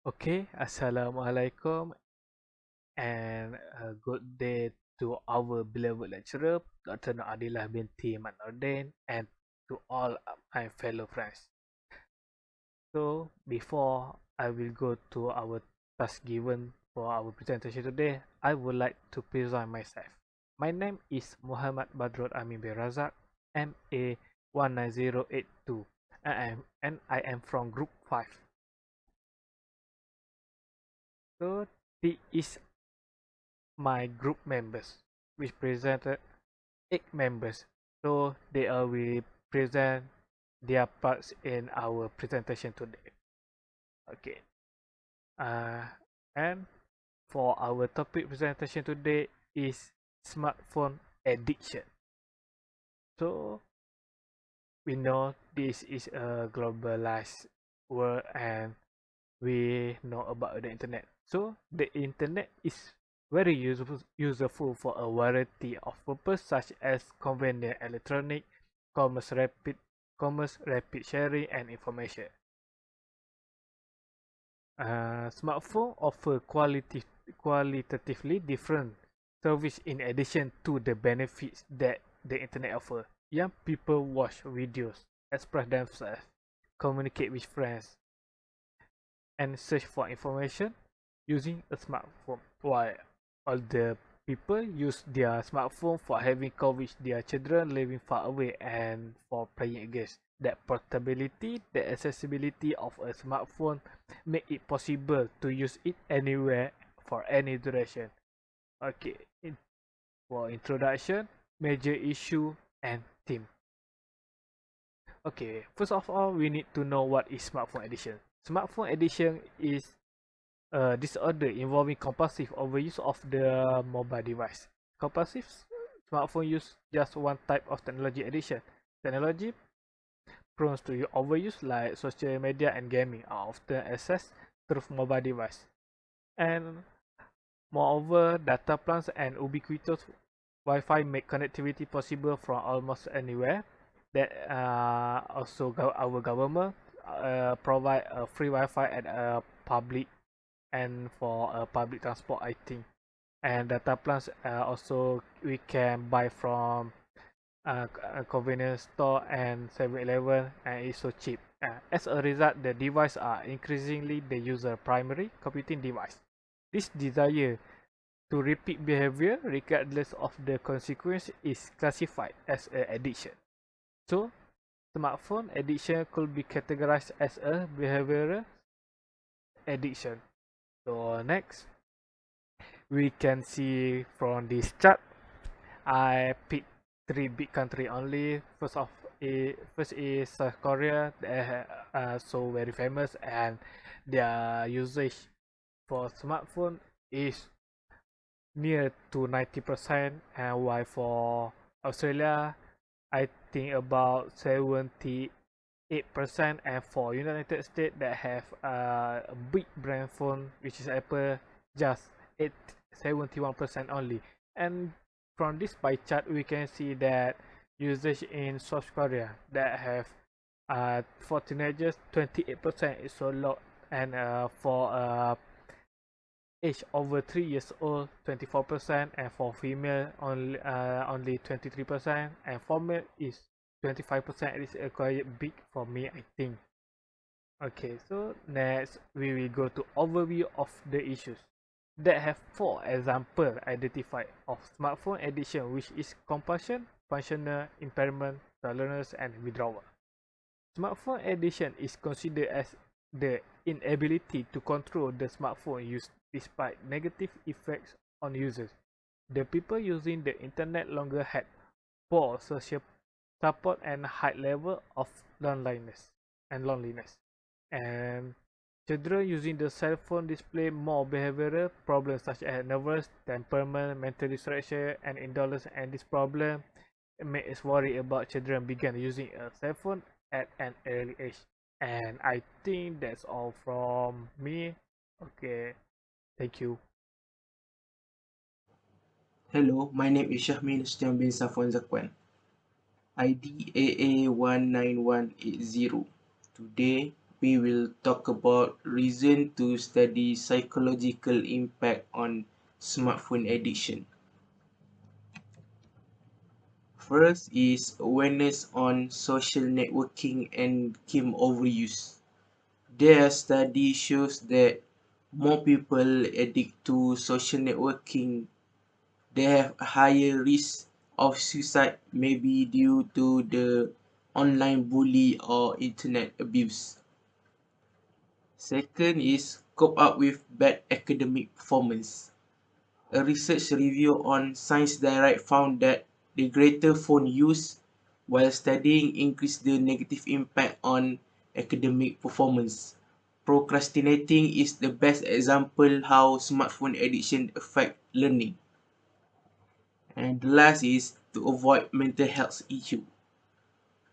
Okay, Assalamualaikum and a good day to our beloved lecturer, Dr. Noadilah binti Mat Nordin, and to all my fellow friends. So, before I will go to our task given for our presentation today, I would like to present myself. My name is Muhammad Badrul Amin bin Razak, MA 19082, and I am from Group 5. So, this is my group members, which presented 8 members. So they will present their parts in our presentation today. Okay. Uh, and for our topic presentation today is smartphone addiction. So we know this is a globalized world and we know about the internet. So the internet is very useful for a variety of purposes such as convenient electronic, commerce, rapid sharing, and information. Smartphone offer qualitatively different service in addition to the benefits that the internet offer. Young people watch videos, express themselves, communicate with friends, and search for information using a smartphone, while older people use their smartphone for having call with their children living far away and for playing games. That portability, the accessibility of a smartphone make it possible to use it anywhere for any duration. Okay, for introduction, major issue and theme. Okay, first of all, we need to know what is smartphone addiction. Smartphone addiction is a disorder involving compulsive overuse of the mobile device. Compulsive smartphone use just one type of technology addiction. Technology prone to overuse like social media and gaming are often accessed through mobile device. And moreover, data plans and ubiquitous Wi-Fi make connectivity possible from almost anywhere. That also our government provide a free Wi-Fi at a public and for public transport, I think. And data plans also we can buy from a convenience store and 7-Eleven, and it's so cheap. As a result, the device are increasingly the user primary computing device. This desire to repeat behavior regardless of the consequence is classified as an addiction. So, smartphone addiction could be categorized as a behavioral addiction. So next, we can see from this chart, I picked 3 big country only. First is South Korea. They are so very famous and their usage for smartphone is near to 90%, and while for Australia, I think about 78%, and for United States that have a big brand phone which is Apple, just 71% only. And from this pie chart we can see that usage in South Korea that have for teenagers 28% is so low, and for age over 3 years old 24%, and for female only 23%, and for male is 25%. It is quite big for me, I think. Okay, so next we will go to overview of the issues that have 4 examples identified of smartphone addiction, which is compulsion, functional impairment, tolerance, and withdrawal. Smartphone addiction is considered as the inability to control the smartphone use despite negative effects on users. The people using the internet longer had poor social support and high level of loneliness. And children using the cell phone display more behavioral problems such as nervous, temperament, mental distraction, and indolence. And this problem make us worry about children begin using a cell phone at an early age. And I think that's all from me. Okay, thank you. Hello, my name is Shahmin Stian bin Safwan Zakwan, ID AA 19180. Today, we will talk about reason to study psychological impact on smartphone addiction. First is awareness on social networking and game overuse. Their study shows that more people addict to social networking, they have a higher risk of suicide, maybe due to the online bully or internet abuse. Second is cope up with bad academic performance. A research review on Science Direct found that the greater phone use while studying increased the negative impact on academic performance. Procrastinating is the best example how smartphone addiction affect learning. And the last is to avoid mental health issue.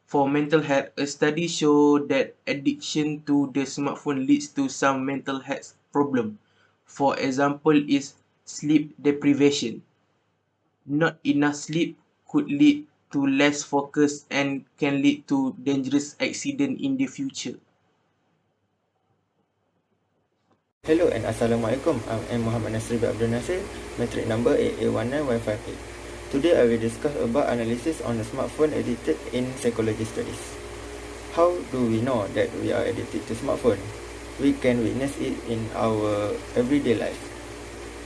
For mental health, a study showed that addiction to the smartphone leads to some mental health problem. For example, is sleep deprivation. Not enough sleep could lead to less focus and can lead to dangerous accident in the future. Hello and Assalamualaikum. I'm Muhammad Nasri bin Abdul Nasir, metric number AA19158. Today I will discuss about analysis on the smartphone addicted in psychology studies. How do we know that we are addicted to smartphone? We can witness it in our everyday life.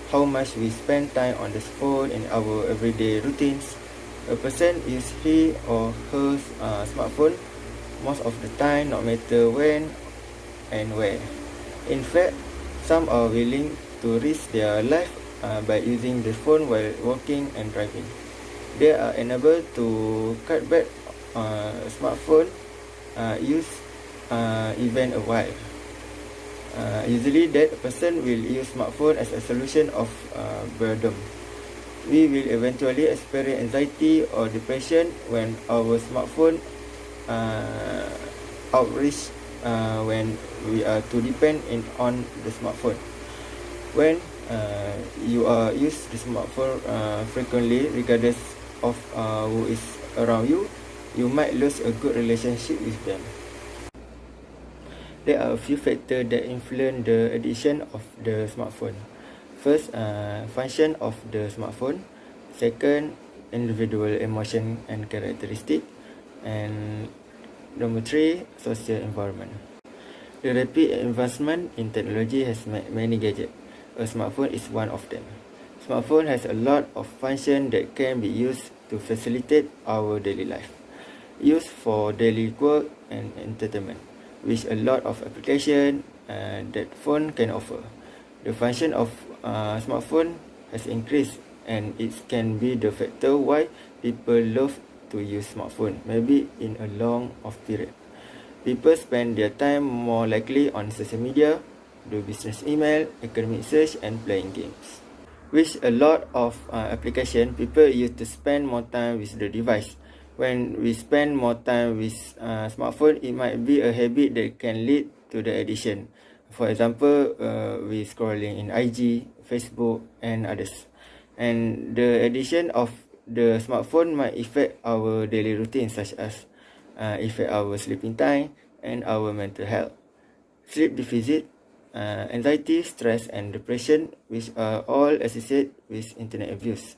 How much we spend time on this phone in our everyday routines. A person uses he or her smartphone most of the time, no matter when and where. In fact, some are willing to risk their life by using the phone while walking and driving. They are enabled to cut back smartphone use even a while. Usually that person will use smartphone as a solution of boredom. We will eventually experience anxiety or depression when our smartphone outreach when we are too dependent on the smartphone. When you use the smartphone frequently, regardless of who is around you, you might lose a good relationship with them. There are a few factors that influence the addiction of the smartphone. First, function of the smartphone. Second, individual emotion and characteristic. And number 3, social environment. The rapid advancement in technology has made many gadgets. A smartphone is one of them. Smartphone has a lot of functions that can be used to facilitate our daily life. Used for daily work and entertainment, with a lot of applications that phone can offer. The function of smartphone has increased, and it can be the factor why people love to use smartphone, maybe in a long off period. People spend their time more likely on social media, do business email, academic search, and playing games. With a lot of application, people used to spend more time with the device. When we spend more time with smartphone, it might be a habit that can lead to the addiction. For example, we scrolling in IG, Facebook, and others. And the addiction of the smartphone might affect our daily routine, such as affect our sleeping time and our mental health. Sleep deficit, anxiety, stress, and depression, which are all associated with internet abuse.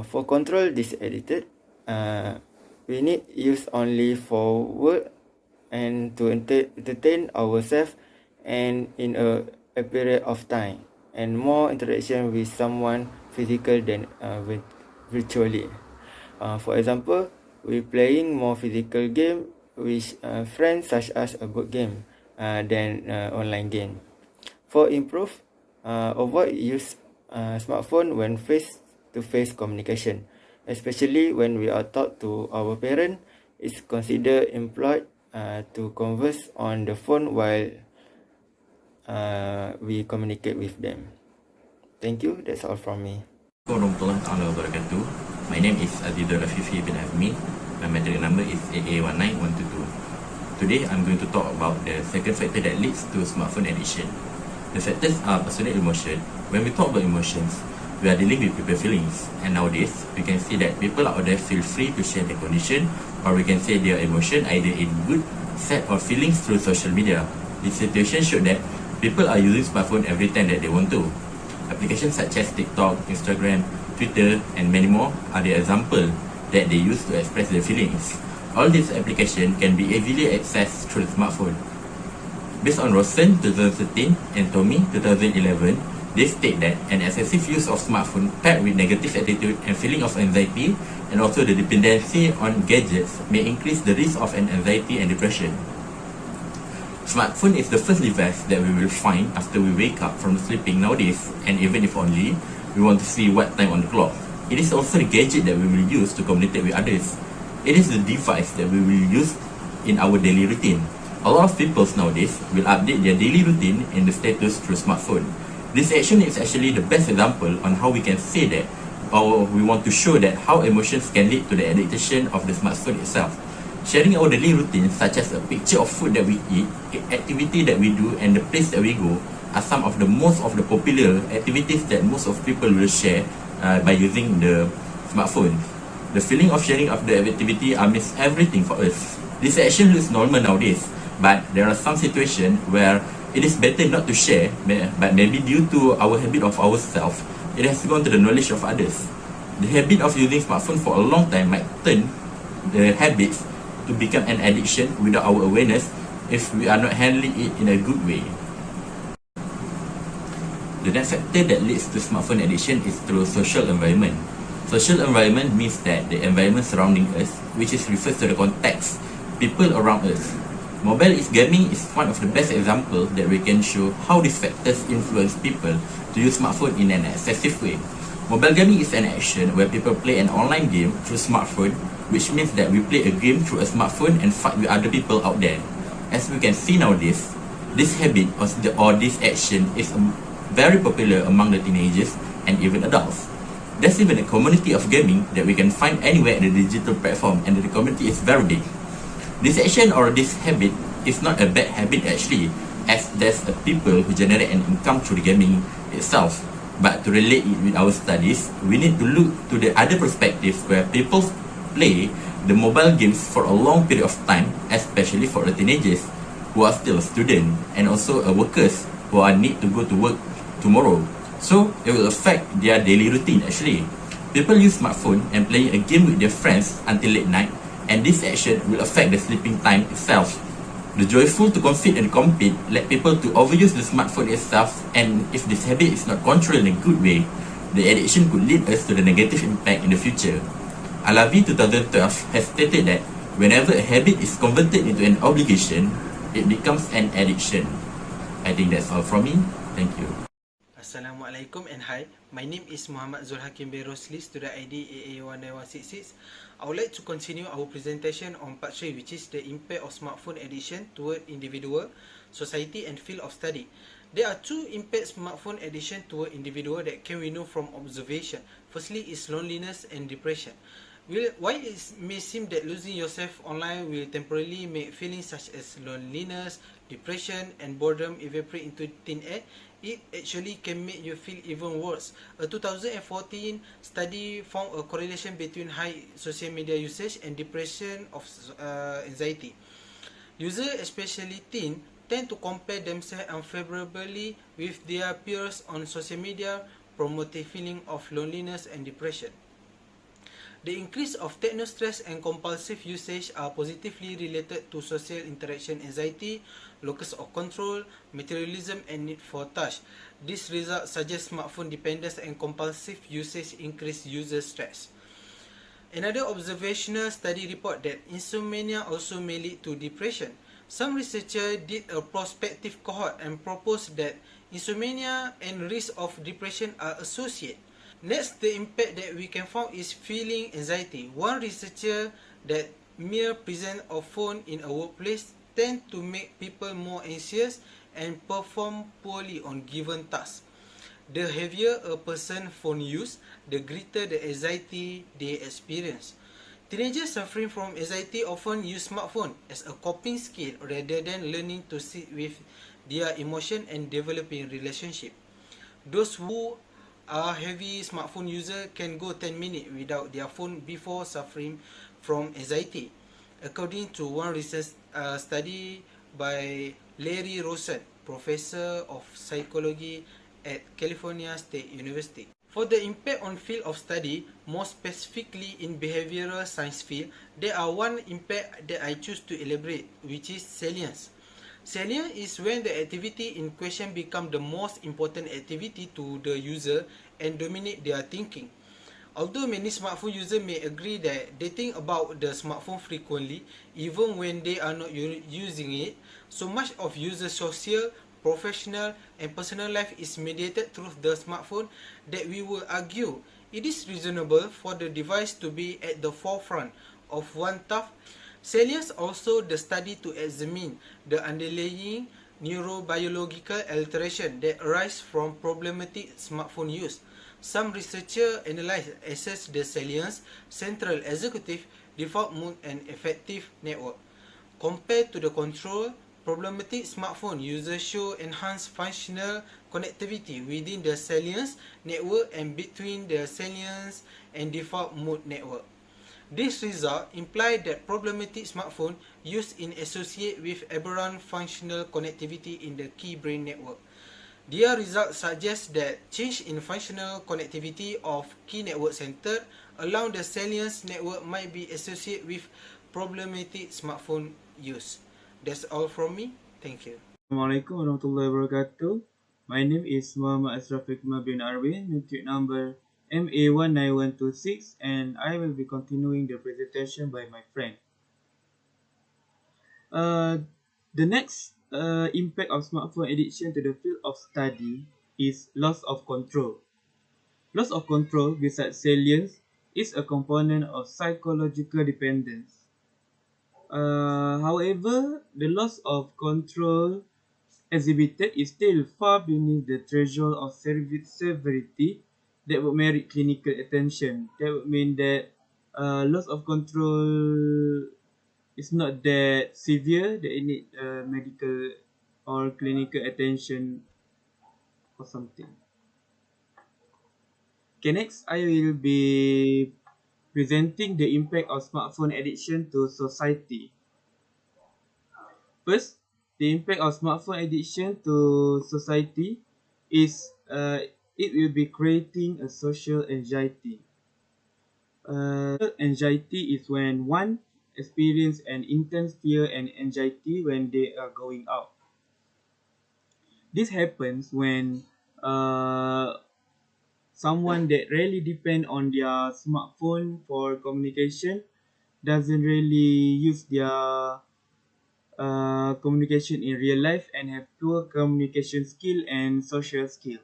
For control this addiction, we need use only for work and to entertain ourselves and in a period of time, and more interaction with someone physical than virtually. For example, we playing more physical game with friends, such as a board game than online game. For improve, avoid use smartphone when face-to-face communication, especially when we are taught to our parent. It's considered employed to converse on the phone while we communicate with them. Thank you. That's all from me. Warahmatullahi wabarakatuh. My name is Azizul Afifi bin Ahmi. My metric number is AA19122. Today I'm going to talk about the second factor that leads to smartphone addiction. The factors are personal emotion. When we talk about emotions, we are dealing with people's feelings, and nowadays we can see that people out there feel free to share their condition, or we can say their emotion either in good sad or feelings through social media. This situation showed that people are using smartphone every time that they want to. Applications such as TikTok, Instagram, Twitter, and many more are the example that they use to express their feelings. All these applications can be easily accessed through the smartphone. Based on Rosen 2013 and Tommy 2011, they state that an excessive use of smartphone paired with negative attitude and feeling of anxiety and also the dependency on gadgets may increase the risk of an anxiety and depression. Smartphone is the first device that we will find after we wake up from sleeping nowadays, and even if only we want to see what time on the clock. It is also the gadget that we will use to communicate with others. It is the device that we will use in our daily routine. A lot of people nowadays will update their daily routine in the status through smartphone. This action is actually the best example on how we can say that, or we want to show that how emotions can lead to the addiction of the smartphone itself. Sharing our daily routine, such as a picture of food that we eat, activity that we do, and the place that we go, are some of the most of the popular activities that most of people will share by using the smartphone. The feeling of sharing of the activity means everything for us. This action looks normal nowadays, but there are some situations where it is better not to share, but maybe due to our habit of ourselves, it has gone to the knowledge of others. The habit of using smartphone for a long time might turn the habits to become an addiction without our awareness if we are not handling it in a good way. The next factor that leads to smartphone addiction is through social environment. Social environment means that the environment surrounding us, which is refers to the context, people around us. Mobile gaming is one of the best examples that we can show how these factors influence people to use smartphone in an excessive way. Mobile gaming is an action where people play an online game through smartphone, which means that we play a game through a smartphone and fight with other people out there. As we can see nowadays, this habit or this action is very popular among the teenagers and even adults. There's even a community of gaming that we can find anywhere in the digital platform, and the community is very big. This action or this habit is not a bad habit actually, as there's a people who generate an income through the gaming itself. But to relate it with our studies, we need to look to the other perspective where people play the mobile games for a long period of time, especially for the teenagers who are still a student and also workers who are need to go to work tomorrow. So it will affect their daily routine actually. People use smartphone and playing a game with their friends until late night, and this action will affect the sleeping time itself. The joyful to compete and compete led people to overuse the smartphone itself, and if this habit is not controlled in a good way, the addiction could lead us to the negative impact in the future. Alavi 2012 has stated that whenever a habit is converted into an obligation, it becomes an addiction. I think that's all from me. Thank you. Assalamualaikum and hi. My name is Muhammad Zul Hakim Berosli, student ID AA19166. I would like to continue our presentation on part 3, which is the impact of smartphone addiction toward individual, society and field of study. There are two impacts smartphone addiction toward individual that can we know from observation. Firstly is loneliness and depression. While it may seem that losing yourself online will temporarily make feelings such as loneliness, depression and boredom evaporate into thin air, it actually can make you feel even worse. A 2014 study found a correlation between high social media usage and depression of anxiety. Users, especially teens, tend to compare themselves unfavorably with their peers on social media, promoting feeling of loneliness and depression. The increase of techno-stress and compulsive usage are positively related to social interaction anxiety, locus of control, materialism and need for touch. These results suggest smartphone dependence and compulsive usage increase user stress. Another observational study report that insomnia also may lead to depression. Some researchers did a prospective cohort and proposed that insomnia and risk of depression are associated. Next, the impact that we can find is feeling anxiety. One researcher that mere presence of phone in a workplace tend to make people more anxious and perform poorly on given tasks. The heavier a person phone use, the greater the anxiety they experience. Teenagers suffering from anxiety often use smartphone as a coping skill rather than learning to sit with their emotion and developing relationship. Those who are heavy smartphone user can go 10 minutes without their phone before suffering from anxiety. according to one recent study by Larry Rosen, professor of psychology at California State University. For the impact on field of study, more specifically in behavioral science field, there are one impact that I choose to elaborate, which is salience. Salience is when the activity in question become the most important activity to the user and dominate their thinking. Although many smartphone users may agree that they think about the smartphone frequently, even when they are not using it, so much of user social, professional, and personal life is mediated through the smartphone that we will argue it is reasonable for the device to be at the forefront of one task. Salience also the study to examine the underlying neurobiological alteration that arise from problematic smartphone use. Some researchers assess the salience, central executive, default mode, and effective network. Compared to the control, problematic smartphone users show enhanced functional connectivity within the salience network and between the salience and default mode network. This result implies that problematic smartphone used in associate with aberrant functional connectivity in the key brain network. Their results suggest that change in functional connectivity of key network center along the salience network might be associated with problematic smartphone use. That's all from me. Thank you. Assalamualaikum warahmatullahi wabarakatuh. My name is Muhammad Ashraf Hikmah bin Arwin, matric number MA19126, and I will be continuing the presentation by my friend. The next impact of smartphone addiction to the field of study is loss of control. Loss of control, besides salience, is a component of psychological dependence. However, the loss of control exhibited is still far beneath the threshold of severity that would merit clinical attention. That would mean that loss of control is not that severe that it need medical or clinical attention or something. Okay, next I will be presenting the impact of smartphone addiction to society. First, the impact of smartphone addiction to society is it will be creating a social anxiety. Anxiety is when one experience an intense fear and anxiety when they are going out. This happens when someone that really depend on their smartphone for communication doesn't really use their communication in real life and have poor communication skill and social skill.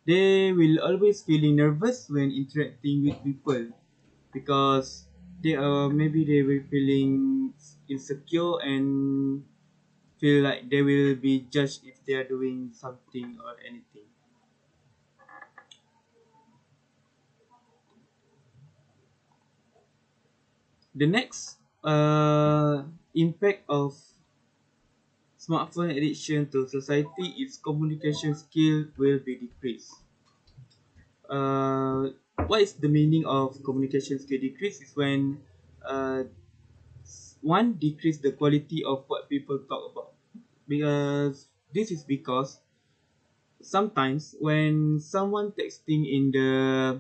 They will always feeling nervous when interacting with people because they will feeling insecure and feel like they will be judged if they are doing something or anything. The next impact of smartphone addiction to society is communication skill will be decreased. What is the meaning of communication skill decrease is when one decrease the quality of what people talk about. Because this is because sometimes when someone texting in their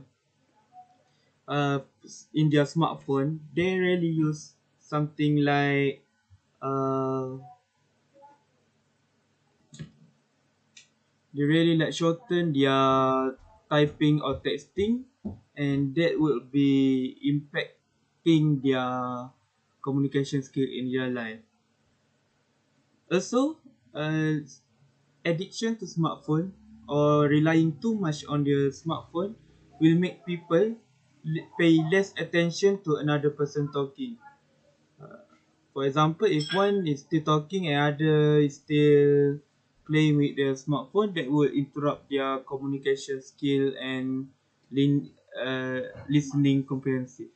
smartphone, they really use something like they really like shorten their typing or texting, and that will be impacting their communication skill in real life. Also, addiction to smartphone or relying too much on their smartphone will make people pay less attention to another person talking. For example, if one is still talking and other is still playing with their smartphone, that will interrupt their communication skill and listening comprehensive.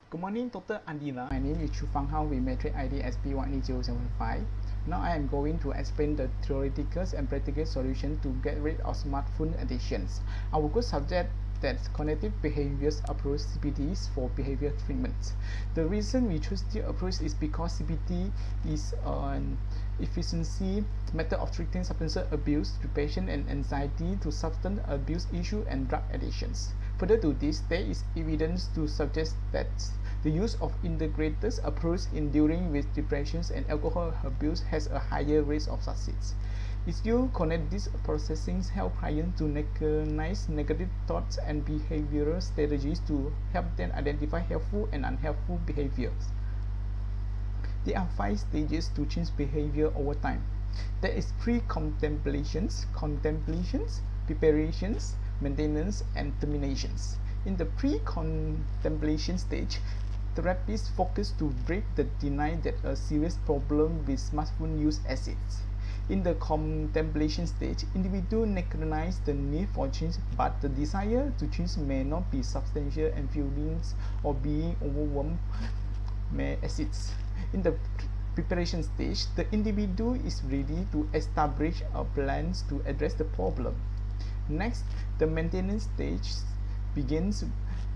Good morning, Dr. Andina. My name is Chu Fang Hao with metric ID SP18075. Now I am going to explain the theoretical and practical solution to get rid of smartphone addictions. Our good subject that cognitive behaviors approach CBT for behavior treatment. The reason we choose the approach is because CBT is an efficiency method of treating substance abuse, depression, and anxiety to substance abuse issue and drug addictions. Further to this, there is evidence to suggest that the use of integrated approach in dealing with depression and alcohol abuse has a higher rate of success. If you connect these processing, help clients to recognize negative thoughts and behavioral strategies to help them identify helpful and unhelpful behaviors. There are 5 stages to change behavior over time. There is pre-contemplations, contemplations, preparations, maintenance, and terminations. In the pre-contemplation stage, therapists focus to break the denial that a serious problem with smartphone use exists. In the contemplation stage, individuals recognize the need for change, but the desire to change may not be substantial and feelings or being overwhelmed may exist. In the preparation stage, the individual is ready to establish a plan to address the problem. Next, the maintenance stage begins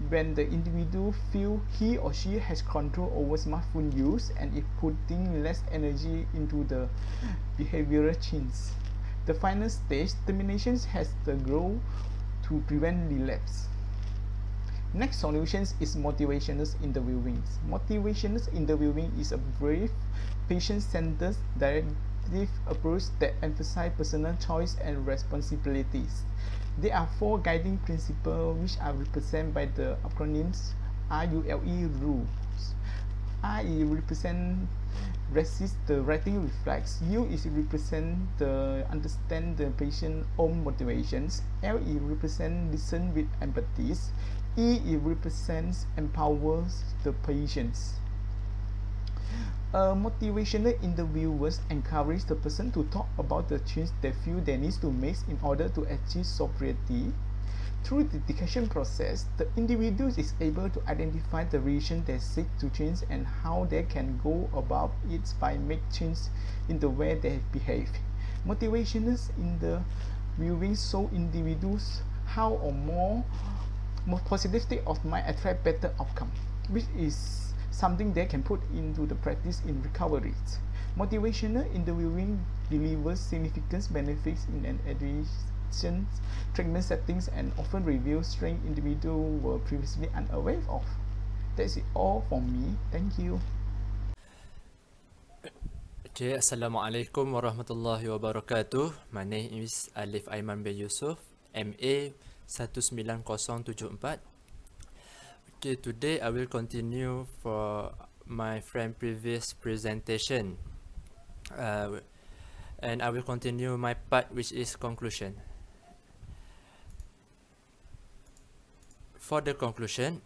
when the individual feels he or she has control over smartphone use and is putting less energy into the behavioral change. The final stage, termination, has the goal to prevent relapse. Next solutions is motivational interviewing. Motivational interviewing is a brief, patient-centered, directive approach that emphasizes personal choice and responsibilities. There are 4 guiding principles which are represented by the acronyms RULE rules. R is represent resist the writing reflex. U is represent the understand the patient own motivations. L is represent listen with empathy. E it represents empowers the patients. Motivational interviewers encourage the person to talk about the change they feel they need to make in order to achieve sobriety. Through the dedication process, the individual is able to identify the reason they seek to change and how they can go about it by making change in the way they behave. Motivational interviewing show individuals how or more positive state of mind attract better outcome, which is something they can put into the practice in recovery. Motivational interviewing delivers significant benefits in an addiction treatment settings and often reveals strengths individuals were previously unaware of. That's it all from me. Thank you. Okay, Assalamualaikum warahmatullahi wabarakatuh. My name is Alif Aiman bin Yusuf, MA 19074. Okay, today I will continue for my friend previous presentation, and I will continue my part, which is conclusion. For the conclusion,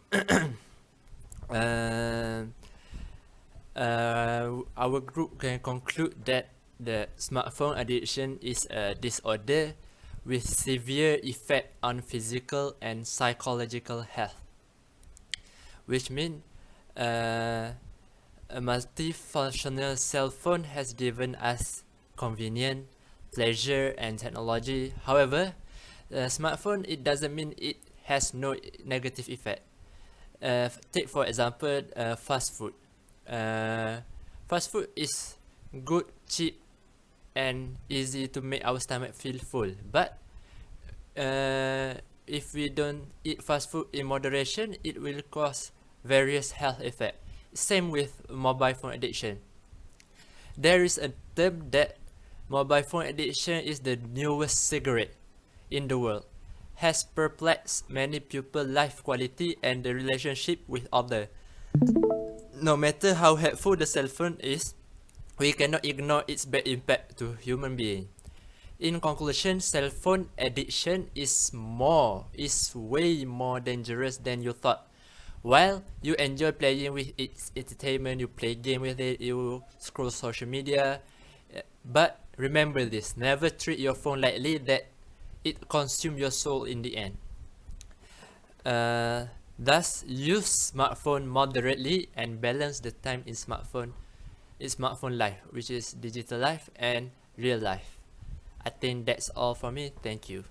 our group can conclude that the smartphone addiction is a disorder with severe effect on physical and psychological health, which means a multifunctional cell phone has given us convenience, pleasure, and technology. However, the smartphone, it doesn't mean it has no negative effect. Take for example fast food. Fast food is good, cheap, and easy to make our stomach feel full. But if we don't eat fast food in moderation, it will cause various health effects. Same with mobile phone addiction. There is a term that mobile phone addiction is the newest cigarette in the world, has perplexed many people's life quality and the relationship with others. No matter how helpful the cell phone is, we cannot ignore its bad impact to human being. In conclusion, cell phone addiction is way more dangerous than you thought. While you enjoy playing with its entertainment, you play game with it, you scroll social media, but remember this: never treat your phone lightly, that it consumes your soul in the end. Thus, use smartphone moderately and balance the time in smartphone life, which is digital life and real life. I think that's all for me. Thank you.